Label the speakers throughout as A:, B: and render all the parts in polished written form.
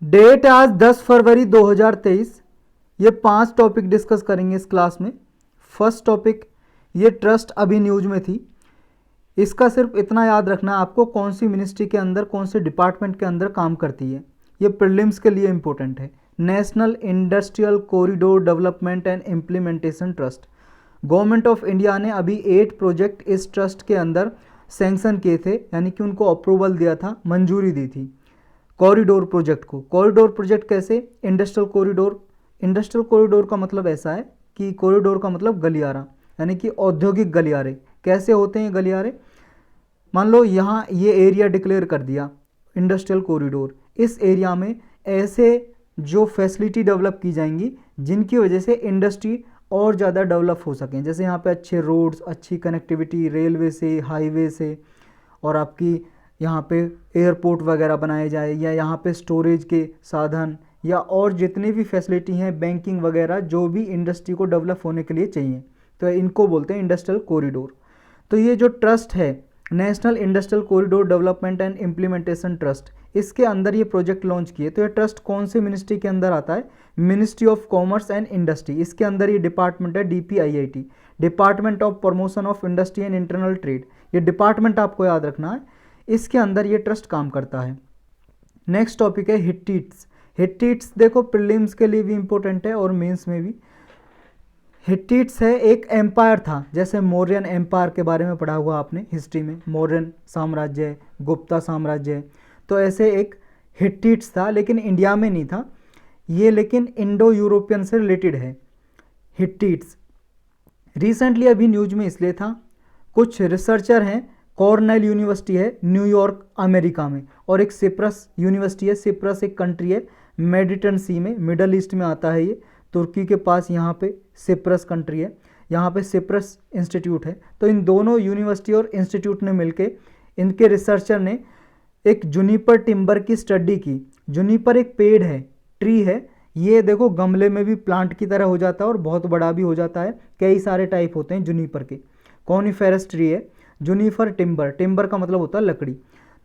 A: Date आज 10 फरवरी 2023। ये 5 topic discuss करेंगे इस क्लास में। फर्स्ट टॉपिक, ये ट्रस्ट अभी न्यूज में थी। इसका सिर्फ इतना याद रखना आपको, कौन सी मिनिस्ट्री के अंदर, कौन से डिपार्टमेंट के अंदर काम करती है। ये प्रीलिम्स के लिए इंपॉर्टेंट है। National industrial corridor development and implementation trust. Government of India ने अभी 8 प्रोजेक्ट इस ट्रस्ट के अंदर सैंक्शन किए थे, यानी कि उनको अप्रूवल दिया था, मंजूरी दी थी कॉरिडोर प्रोजेक्ट को। कॉरिडोर प्रोजेक्ट कैसे? Industrial corridor. इंडस्ट्रियल कॉरिडोर का मतलब ऐसा है कि कॉरिडोर का मतलब गलियारा, यानी कि औद्योगिक गलियारे। कैसे होते हैं गलियारे? मान लो यहाँ ये एरिया डिक्लेयर कर दिया इंडस्ट्रियल कॉरिडोर। इस एरिया में ऐसे जो फैसिलिटी डेवलप की जाएंगी जिनकी वजह से इंडस्ट्री और ज़्यादा डेवलप हो सकें। जैसे यहाँ पे अच्छे रोड्स, अच्छी कनेक्टिविटी रेलवे से, हाईवे से, और आपकी यहाँ पे एयरपोर्ट वगैरह बनाए जाए, या यहाँ पे स्टोरेज के साधन, या और जितनी भी फैसिलिटी हैं, बैंकिंग वगैरह, जो भी इंडस्ट्री को डेवलप होने के लिए चाहिए, तो इनको बोलते हैं इंडस्ट्रियल कॉरिडोर। तो ये जो ट्रस्ट है, national industrial corridor development and implementation trust, इसके अंदर ये प्रोजेक्ट लॉन्च किए। तो ये ट्रस्ट कौन से मिनिस्ट्री के अंदर आता है? Ministry of commerce and industry. इसके अंदर ये डिपार्टमेंट है DPIIT, department of promotion of industry and internal trade. ये डिपार्टमेंट आपको याद रखना है, इसके अंदर ये ट्रस्ट काम करता है। नेक्स्ट टॉपिक है हिट्टिट्स। हिट्टिट्स देखो प्रीलिम्स के लिए भी इंपॉर्टेंट है और मेंस में भी। हिट्टिट्स है एक एम्पायर था, जैसे मौर्यन एम्पायर के बारे में पढ़ा हुआ आपने हिस्ट्री में, मौर्यन साम्राज्य है, गुप्ता साम्राज्य है, तो ऐसे एक हिट्टिट्स था, लेकिन इंडिया में नहीं था ये, लेकिन इंडो यूरोपियन से रिलेटेड है हिट्टिट्स। रिसेंटली अभी न्यूज में इसलिए था, कुछ रिसर्चर हैं, कॉर्नेल यूनिवर्सिटी है न्यूयॉर्क अमेरिका में, और एक सिप्रस यूनिवर्सिटी है। सिप्रस एक कंट्री है मेडिटेरेनियन सी में, मिडल ईस्ट में आता है ये, तुर्की के पास यहाँ पे सिप्रस कंट्री है, यहाँ पे सिप्रस इंस्टीट्यूट है। तो इन दोनों यूनिवर्सिटी और इंस्टीट्यूट ने मिलके, इनके रिसर्चर ने एक जूनिपर टिम्बर की स्टडी की। जूनिपर एक पेड़ है, ट्री है, ये देखो गमले में भी प्लांट की तरह हो जाता है और बहुत बड़ा भी हो जाता है। कई सारे टाइप होते हैं जूनिपर के। कॉनिफेरस ट्री है जूनिपर टिम्बर, टिम्बर का मतलब होता है लकड़ी।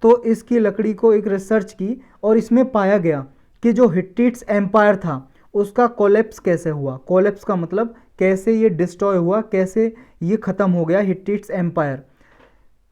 A: तो इसकी लकड़ी को एक रिसर्च की और इसमें पाया गया कि जो हिट्टिट्स एम्पायर था उसका कोलैप्स कैसे हुआ। कोलैप्स का मतलब कैसे ये डिस्ट्रॉय हुआ, कैसे ये ख़त्म हो गया हिट्टिट्स एम्पायर।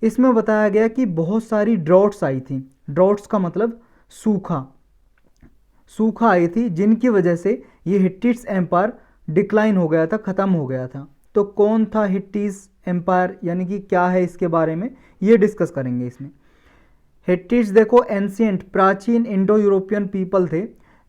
A: इसमें बताया गया कि बहुत सारी ड्रॉट्स आई थी। ड्रॉट्स का मतलब सूखा, सूखा आई थी, जिनकी वजह से ये हिट्टिट्स एम्पायर डिक्लाइन हो गया था, ख़त्म हो गया था। तो कौन था हिट्टिट्स एम्पायर, यानी कि क्या है इसके बारे में ये डिस्कस करेंगे इसमें। हिट्टिट्स देखो एंशिएंट, प्राचीन इंडो यूरोपियन पीपल थे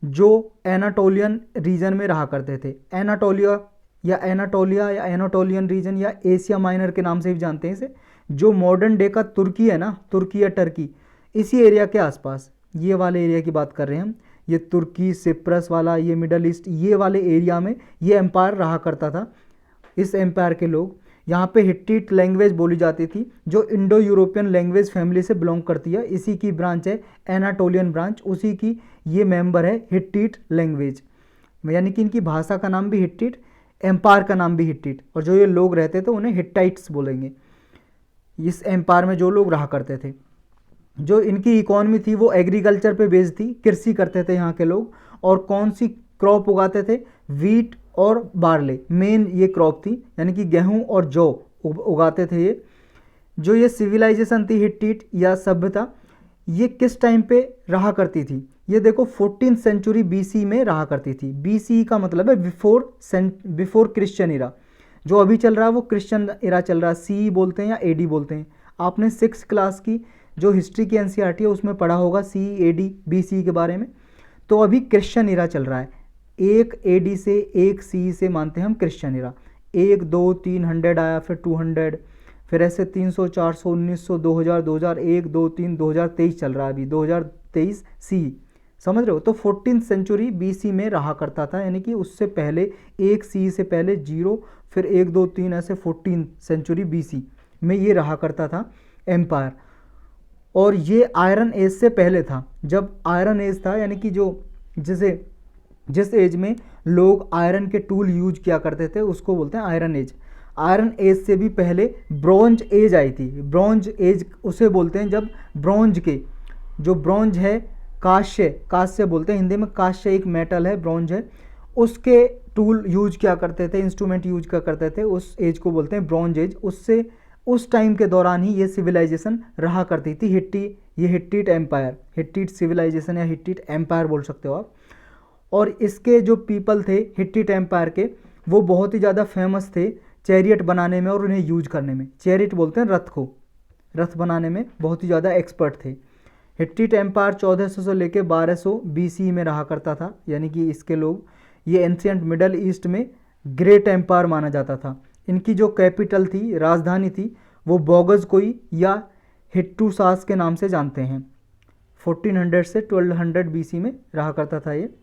A: जो एनाटोलियन रीजन में रहा करते थे। एनाटोलिया या एनाटोलियन रीजन या एशिया माइनर के नाम से भी जानते हैं इसे। जो मॉडर्न डे का तुर्की है ना, तुर्की या टर्की, इसी एरिया के आसपास, ये वाले एरिया की बात कर रहे हैं हम, ये तुर्की, सिप्रस वाला, ये मिडल ईस्ट, ये वाले एरिया में ये एम्पायर रहा करता था। इस एम्पायर के लोग, यहाँ पे हिट्टिट लैंग्वेज बोली जाती थी जो इंडो यूरोपियन लैंग्वेज फैमिली से बिलोंग करती है। इसी की ब्रांच है एनाटोलियन ब्रांच, उसी की ये मेंबर है हिट्टिट लैंग्वेज, यानी कि इनकी भाषा का नाम भी हिट्टिट, एम्पायर का नाम भी हिट्टिट, और जो ये लोग रहते थे उन्हें हिट्टाइट्स बोलेंगे। इस एम्पायर में जो लोग रहा करते थे, जो इनकी इकोनॉमी थी वो एग्रीकल्चर पे बेस्ड थी, कृषि करते थे यहाँ के लोग। और कौन सी क्रॉप उगाते थे? वीट और बार्ले, मेन ये क्रॉप थी, यानी कि गेहूं और जौ उगाते थे ये। जो ये सिविलाइजेशन थी हिट्टिट या सभ्यता, ये किस टाइम पे रहा करती थी? ये देखो 14th सेंचुरी BC में रहा करती थी। BC का मतलब है बिफोर क्रिश्चियन इरा। जो अभी चल रहा है वो क्रिश्चियन इरा चल रहा है, CE बोलते हैं या AD बोलते हैं। आपने 6th क्लास की जो हिस्ट्री की NCERT है उसमें पढ़ा होगा CE, AD, BC के बारे में। तो अभी क्रिश्चियन इरा चल रहा है। एक AD से, एक CE से मानते हैं हम क्रिश्चियन इरा। 1, 2, 300 आया, फिर 200, फिर ऐसे 300, 400, 1900, 2000, 2001, 2, 3, 2023 चल रहा है अभी, 2023 CE, समझ रहे हो। तो 14th सेंचुरी BC में रहा करता था, यानी कि उससे पहले, एक CE से पहले 0, फिर 1, 2, 3, ऐसे 14th सेंचुरी BC में ये रहा करता था एम्पायर। और ये आयरन एज से पहले था। जब आयरन एज था, यानी कि जो जिस एज में लोग आयरन के टूल यूज किया करते थे उसको बोलते हैं आयरन एज। आयरन एज से भी पहले ब्रॉन्ज एज आई थी। ब्रॉन्ज एज उसे बोलते हैं जब ब्रॉन्ज के, जो ब्रॉन्ज है कांस्य, कांस्य बोलते हैं हिंदी में, कांस्य एक मेटल है, ब्रॉन्ज है, उसके टूल यूज क्या करते थे, इंस्ट्रूमेंट यूज क्या करते थे, उस एज को बोलते हैं ब्रॉन्ज एज। उससे उस टाइम के दौरान ही ये सिविलाइजेशन रहा करती थी। ये हिट्टिट एम्पायर, हिट्टिट सिविलाइजेशन या हिट्टिट एम्पायर बोल सकते हो आप। और इसके जो पीपल थे हिट्टिट एम्पायर के, वो बहुत ही ज़्यादा फेमस थे चैरियट बनाने में और उन्हें यूज करने में। चैरियट बोलते हैं रथ को, रथ बनाने में बहुत ही ज़्यादा एक्सपर्ट थे। हिट्टिट एम्पायर 1400 से लेकर 1200 BC में रहा करता था, यानी कि इसके लोग, ये एंशियंट मिडल ईस्ट में ग्रेट एम्पायर माना जाता था। इनकी जो कैपिटल थी, राजधानी थी, वो बोगजकोई या हिट्टूसास के नाम से जानते हैं। 1400 से 1200 BC में रहा करता था ये।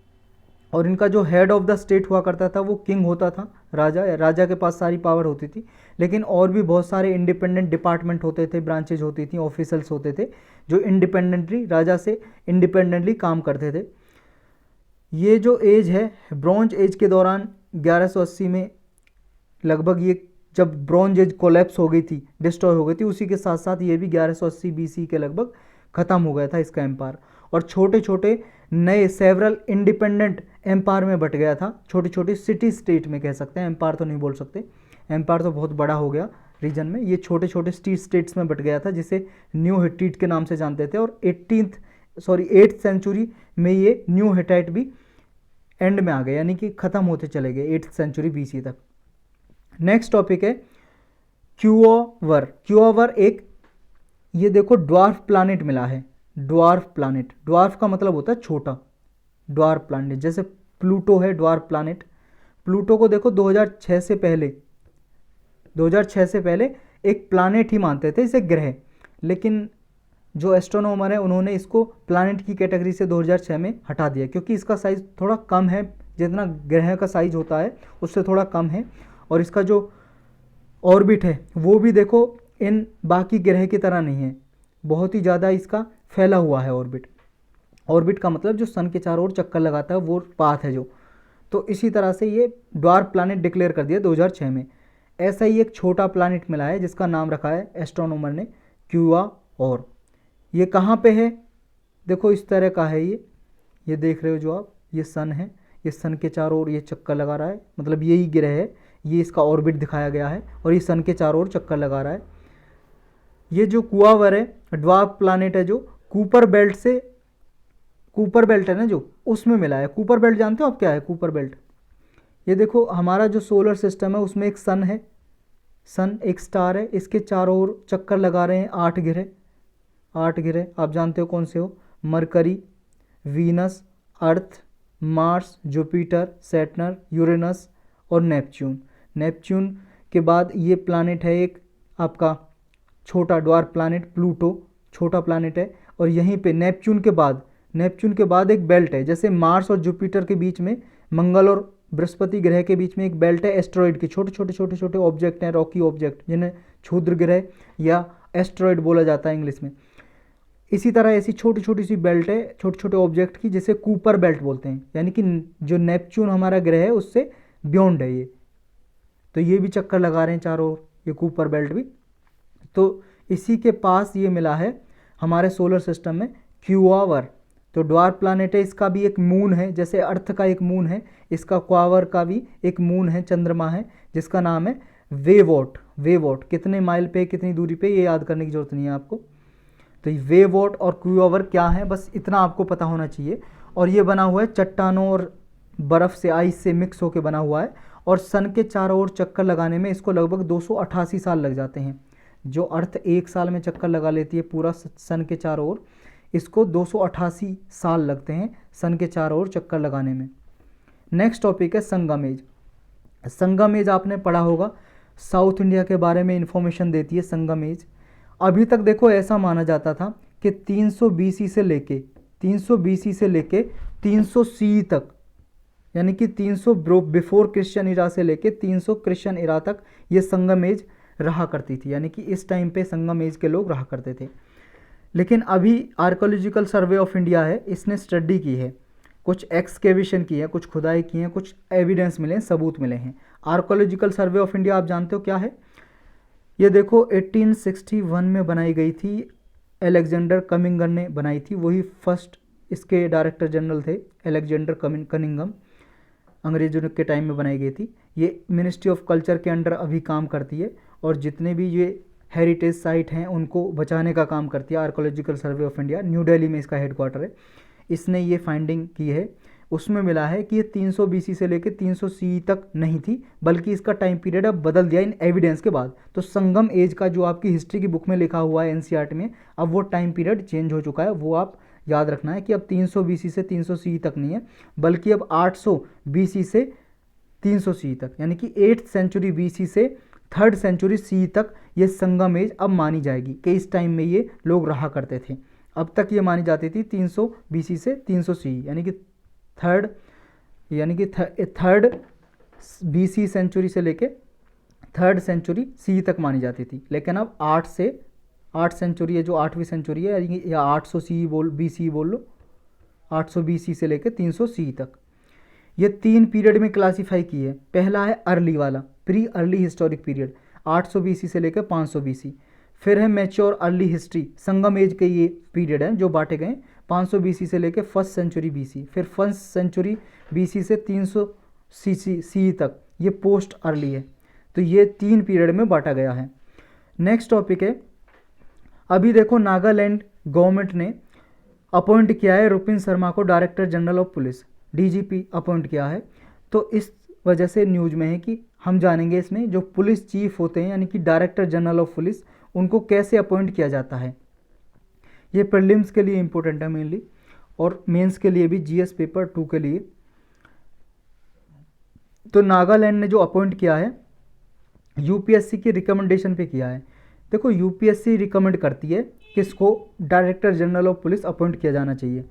A: और इनका जो हेड ऑफ द स्टेट हुआ करता था वो किंग होता था, राजा, राजा के पास सारी पावर होती थी। लेकिन और भी बहुत सारे इंडिपेंडेंट डिपार्टमेंट होते थे, ब्रांचेज होती थी, ऑफिसल्स होते थे जो इंडिपेंडेंटली, राजा से इंडिपेंडेंटली काम करते थे। ये जो एज है ब्रॉन्ज एज के दौरान 1180 में लगभग, ये जब ब्रॉन्ज एज कोलैप्स हो गई थी, डिस्ट्रॉय हो गई थी, उसी के साथ साथ ये भी 1180 BC के लगभग ख़त्म हो गया था इसका एम्पायर। और छोटे छोटे नए सेवरल इंडिपेंडेंट एम्पायर में बट गया था, छोटी छोटी सिटी स्टेट में कह सकते हैं, एम्पायर तो नहीं बोल सकते, एम्पायर तो बहुत बड़ा हो गया रीजन में। ये छोटे छोटे स्टेट्स में बट गया था जिसे न्यू हिट्टिट के नाम से जानते थे। और 8th सेंचुरी में ये न्यू हिटाइट भी एंड में आ गए, यानी कि ख़त्म होते चले गए 8th सेंचुरी BC तक। नेक्स्ट टॉपिक है क्यूओवर। क्यूओवर एक, ये देखो ड्वार्फ प्लानिट मिला है, ड्वार्फ प्लानिट। ड्वार्फ का मतलब होता है छोटा, ड्वार्फ प्लानिट, जैसे प्लूटो है ड्वार्फ प्लानिट। प्लूटो को देखो 2006 से पहले एक प्लानिट ही मानते थे, इसे ग्रह, लेकिन जो एस्ट्रोनॉमर है उन्होंने इसको प्लानिट की कैटेगरी से 2006 में हटा दिया, क्योंकि इसका साइज़ थोड़ा कम है, जितना ग्रह का साइज़ होता है उससे थोड़ा कम है। और इसका जो ऑर्बिट है वो भी देखो इन बाकी ग्रह की तरह नहीं है, बहुत ही ज़्यादा इसका फैला हुआ है ऑर्बिट। ऑर्बिट का मतलब जो सन के चारों ओर चक्कर लगाता है वो पाथ है जो, तो इसी तरह से ये ड्वार्फ प्लानिट डिक्लेयर कर दिया 2006 में। ऐसा ही एक छोटा प्लानिट मिला है जिसका नाम रखा है एस्ट्रोनॉमर ने क्यूआओर। ये कहाँ पे है, देखो इस तरह का है ये देख रहे हो जो आप, ये सन है, ये सन के चारों ओर ये चक्कर लगा रहा है, मतलब यही ग्रह है, ये इसका ऑर्बिट दिखाया गया है और ये सन के चारों ओर चक्कर लगा रहा है। ये जो क्यूआवर है ड्वार्फ प्लानिट है जो कूपर बेल्ट है ना जो, उसमें मिला है। कूपर बेल्ट जानते हो आप क्या है कूपर बेल्ट? ये देखो हमारा जो सोलर सिस्टम है उसमें एक सन है, सन एक स्टार है, इसके चारों ओर चक्कर लगा रहे हैं 8 ग्रह। आप जानते हो कौन से हो, मरकरी, वीनस, अर्थ, मार्स, जुपिटर, सैटर्न, यूरेनस और नेपच्यून के बाद ये प्लानिट है एक आपका छोटा ड्वार्फ प्लानिट प्लूटो, छोटा प्लानिट है। और यहीं पे नेपच्यून के बाद एक बेल्ट है, जैसे मार्स और जुपिटर के बीच में, मंगल और बृहस्पति ग्रह के बीच में एक बेल्ट है एस्ट्रॉइड की, छोटे ऑब्जेक्ट हैं, रॉकी ऑब्जेक्ट, जिन्हें क्षुद्र ग्रह या एस्ट्रॉइड बोला जाता है इंग्लिश में। इसी तरह ऐसी छोटी सी बेल्ट है छोटे ऑब्जेक्ट की, जिसे कूपर बेल्ट बोलते हैं, यानी कि जो नेपच्यून हमारा ग्रह है उससे बियॉन्ड है ये, तो ये भी चक्कर लगा रहे हैं चारों ओर, ये कूपर बेल्ट भी। तो इसी के पास ये मिला है हमारे सोलर सिस्टम में क्यूआवर। तो ड्वार्फ प्लानिट है, इसका भी एक मून है, जैसे अर्थ का एक मून है, इसका क्यूआवर का भी एक मून है, चंद्रमा है, जिसका नाम है वेवॉट। कितने माइल पे, कितनी दूरी पे, ये याद करने की जरूरत नहीं है आपको। तो ये वेवॉट और क्यूआवर क्या है, बस इतना आपको पता होना चाहिए। और ये बना हुआ है चट्टानों और बर्फ़ से, आइस से मिक्स होकर बना हुआ है। और सन के चारों ओर चक्कर लगाने में इसको लगभग 288 साल लग जाते हैं। जो अर्थ 1 साल में चक्कर लगा लेती है पूरा सन के चारों ओर, इसको 288 साल लगते हैं सन के चारों ओर चक्कर लगाने में। नेक्स्ट टॉपिक है संगम एज। संगम एज आपने पढ़ा होगा, साउथ इंडिया के बारे में इंफॉर्मेशन देती है संगम एज। अभी तक देखो ऐसा माना जाता था कि 300 BC से लेके 300 CE तक, यानी कि 300 बिफोर क्रिश्चियन इरा से लेके 300 क्रिश्चियन इरा तक ये संगम एज रहा करती थी, यानी कि इस टाइम पे संगम एज के लोग रहा करते थे। लेकिन अभी आर्कोलॉजिकल सर्वे ऑफ इंडिया है, इसने स्टडी की है, कुछ एक्सकेवेशन की है, कुछ खुदाई की है, कुछ एविडेंस मिले हैं, सबूत मिले हैं। आर्कोलॉजिकल सर्वे ऑफ इंडिया आप जानते हो क्या है? ये देखो 1861 में बनाई गई थी, अलेक्जेंडर कमिंगर ने बनाई थी, वही फर्स्ट इसके डायरेक्टर जनरल थे अलेक्जेंडर कनिंघम, अंग्रेजों के टाइम में बनाई गई थी। ये मिनिस्ट्री ऑफ कल्चर के अंडर अभी काम करती है और जितने भी ये हेरिटेज साइट हैं उनको बचाने का काम करती है। Archaeological survey of India, new Delhi में इसका हेडक्वार्टर है। इसने ये फाइंडिंग की है, उसमें मिला है कि ये 300 BC से लेकर 300 CE तक नहीं थी, बल्कि इसका टाइम पीरियड अब बदल दिया इन एविडेंस के बाद। तो संगम एज का जो आपकी हिस्ट्री की बुक में लिखा हुआ है NCERT में, अब वो टाइम पीरियड चेंज हो चुका है। वो आप याद रखना है कि अब 300 BC से 300 CE तक नहीं है, बल्कि अब 800 BC से 300 CE तक, यानी कि 8th सेंचुरी BC से 3rd सेंचुरी CE तक ये संगम एज अब मानी जाएगी कि इस टाइम में ये लोग रहा करते थे। अब तक ये मानी जाती थी 300 BC से 300 CE, यानी कि थर्ड BC सेंचुरी से लेके 3rd सेंचुरी CE तक मानी जाती थी। लेकिन अब 8 सेंचुरी है, जो 8वीं सेंचुरी है, या 800 CE BC बोल लो, 800 BC से लेके 300 CE तक, ये 3 पीरियड में क्लासीफाई की है। पहला है अर्ली वाला, pre early historic period, 800 BC से लेकर 500 BC। फिर है मैच्योर अर्ली हिस्ट्री, संगम एज के ये पीरियड हैं जो बांटे गए, 500 BC से लेकर 1st सेंचुरी BC। फिर 1st सेंचुरी BC से 300 CE तक, ये पोस्ट अर्ली है। तो ये 3 पीरियड में बांटा गया है। नेक्स्ट टॉपिक है, अभी देखो नागालैंड गवर्नमेंट ने अपॉइंट किया है रुपिन शर्मा को director general of police, DGP appoint किया है। तो इस वजह से न्यूज में है कि हम जानेंगे इसमें जो पुलिस चीफ होते हैं, यानी कि डायरेक्टर जनरल ऑफ पुलिस, उनको कैसे अपॉइंट किया जाता है। ये प्रीलिम्स के लिए इंपॉर्टेंट है मेनली, और मेंस के लिए भी, GS पेपर 2 के लिए। तो नागालैंड ने जो अपॉइंट किया है UPSC की रिकमेंडेशन पे किया है। देखो UPSC रिकमेंड करती है किसको, director general of police appoint किया जाना चाहिए।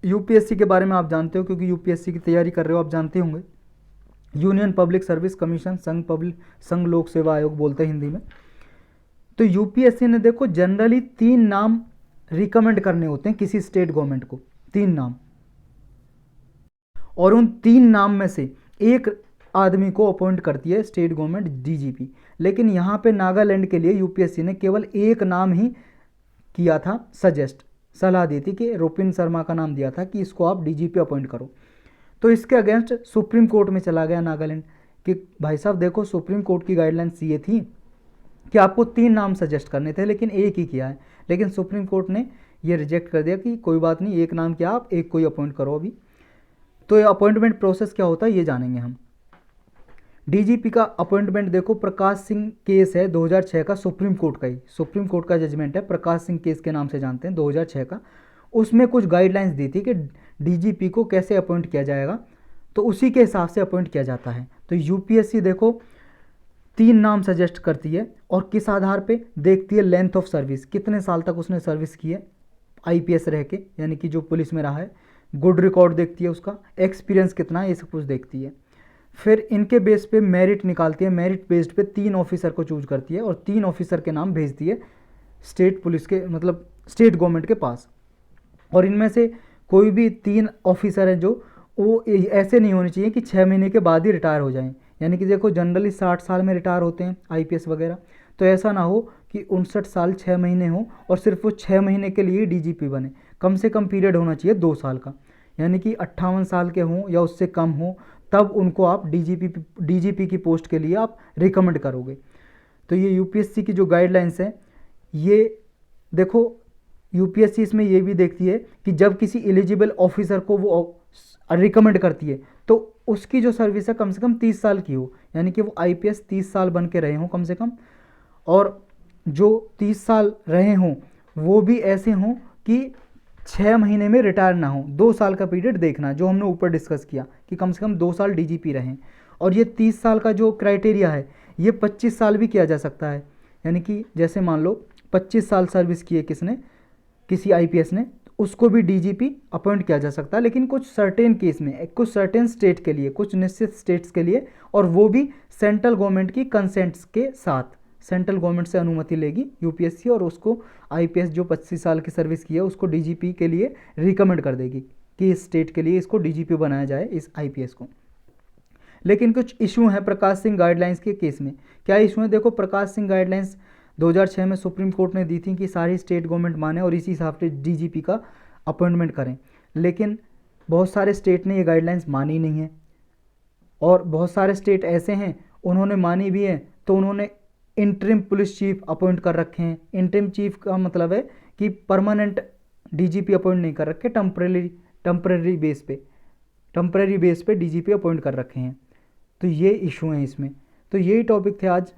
A: UPSC के बारे में आप जानते हो, क्योंकि UPSC की तैयारी कर रहे हो, आप जानते होंगे। यूनियन पब्लिक सर्विस कमीशन, संघ लोक सेवा आयोग बोलते हैं हिंदी में। तो UPSC ने देखो जनरली 3 नाम रिकमेंड करने होते हैं किसी स्टेट गवर्नमेंट को, 3 नाम, और उन 3 नाम में से एक आदमी को अपॉइंट करती है स्टेट गवर्नमेंट, DGP। लेकिन यहाँ पे नागालैंड के लिए UPSC ने केवल एक नाम ही किया था, सलाह दी थी कि रुपिन शर्मा का नाम दिया था कि इसको आप DGP अपॉइंट करो। तो इसके अगेंस्ट सुप्रीम कोर्ट में चला गया नागालैंड कि भाई साहब देखो, सुप्रीम कोर्ट की गाइडलाइंस ये थी कि आपको 3 नाम सजेस्ट करने थे, लेकिन एक ही किया है। लेकिन सुप्रीम कोर्ट ने ये रिजेक्ट कर दिया कि कोई बात नहीं, एक नाम क्या, आप एक कोई अपॉइंट करो अभी। तो ये अपॉइंटमेंट प्रोसेस क्या होता है ये जानेंगे हम। DGP का अपॉइंटमेंट देखो, प्रकाश सिंह केस है 2006 का, सुप्रीम कोर्ट का जजमेंट है, प्रकाश सिंह केस के नाम से जानते हैं, 2006 का। उसमें कुछ गाइडलाइंस दी थी कि DGP को कैसे अपॉइंट किया जाएगा, तो उसी के हिसाब से अपॉइंट किया जाता है। तो UPSC देखो 3 नाम सजेस्ट करती है, और किस आधार पे देखती है, लेंथ ऑफ सर्विस, कितने साल तक उसने सर्विस की है IPS रह के, यानी कि जो पुलिस में रहा है, गुड रिकॉर्ड देखती है, उसका एक्सपीरियंस कितना है, ये सब कुछ देखती है। फिर इनके बेस पे मेरिट निकालती है, मेरिट बेस्ड पे 3 ऑफिसर को चूज करती है, और 3 ऑफिसर के नाम भेजती है स्टेट पुलिस के, मतलब स्टेट गवर्नमेंट के पास। और इनमें से कोई भी 3 ऑफिसर हैं जो, वो ऐसे नहीं होने चाहिए कि 6 महीने के बाद ही रिटायर हो जाएं। यानी कि देखो जनरली 60 साल में रिटायर होते हैं IPS वगैरह, तो ऐसा ना हो कि 59 साल 6 महीने हो और सिर्फ वो 6 महीने के लिए DGP बने। कम से कम पीरियड होना चाहिए 2 साल का, यानी कि 58 साल के हों या उससे कम हो, तब उनको आप DGP की पोस्ट के लिए आप रिकमेंड करोगे। तो ये UPSC की जो गाइडलाइंस है, ये देखो UPSC इसमें ये भी देखती है कि जब किसी एलिजिबल ऑफिसर को वो रिकमेंड करती है, तो उसकी जो सर्विस है कम से कम 30 साल की हो, यानी कि वो IPS 30 साल बन के रहे हों कम से कम, और जो 30 साल रहे हों वो भी ऐसे हों कि 6 महीने में रिटायर ना हो। 2 साल का पीरियड देखना, जो हमने ऊपर डिस्कस किया कि कम से कम 2 साल DGP रहें। और ये 30 साल का जो क्राइटेरिया है, ये 25 साल भी किया जा सकता है, यानी कि जैसे मान लो 25 साल सर्विस की है किसने, किसी IPS ने, उसको भी DGP अपॉइंट किया जा सकता है, लेकिन कुछ सर्टेन केस में, कुछ सर्टेन स्टेट के लिए, कुछ निश्चित स्टेट्स के लिए, और वो भी सेंट्रल गवर्नमेंट की कंसेंट्स के साथ। सेंट्रल गवर्नमेंट से अनुमति लेगी UPSC, और उसको IPS जो 25 साल की सर्विस की है उसको DGP के लिए रिकमेंड कर देगी कि इस स्टेट के लिए इसको DGP बनाया जाए, इस IPS को। लेकिन कुछ इशू हैं प्रकाश सिंह गाइडलाइंस के केस में। क्या इशू है, देखो प्रकाश सिंह गाइडलाइंस 2006 में सुप्रीम कोर्ट ने दी थी कि सारी स्टेट गवर्नमेंट माने और इसी हिसाब से DGP का अपॉइंटमेंट करें, लेकिन बहुत सारे स्टेट ने ये गाइडलाइंस मानी नहीं है और बहुत सारे स्टेट ऐसे हैं उन्होंने मानी भी है तो उन्होंने इंटरिम पुलिस चीफ अपॉइंट कर रखे हैं। इंटरिम चीफ का मतलब है कि परमानेंट डीजीपी अपॉइंट नहीं कर रखे, टेम्परेरी बेस पे डीजीपी अपॉइंट कर रखे हैं। तो ये इशू हैं इसमें। तो यही टॉपिक थे आज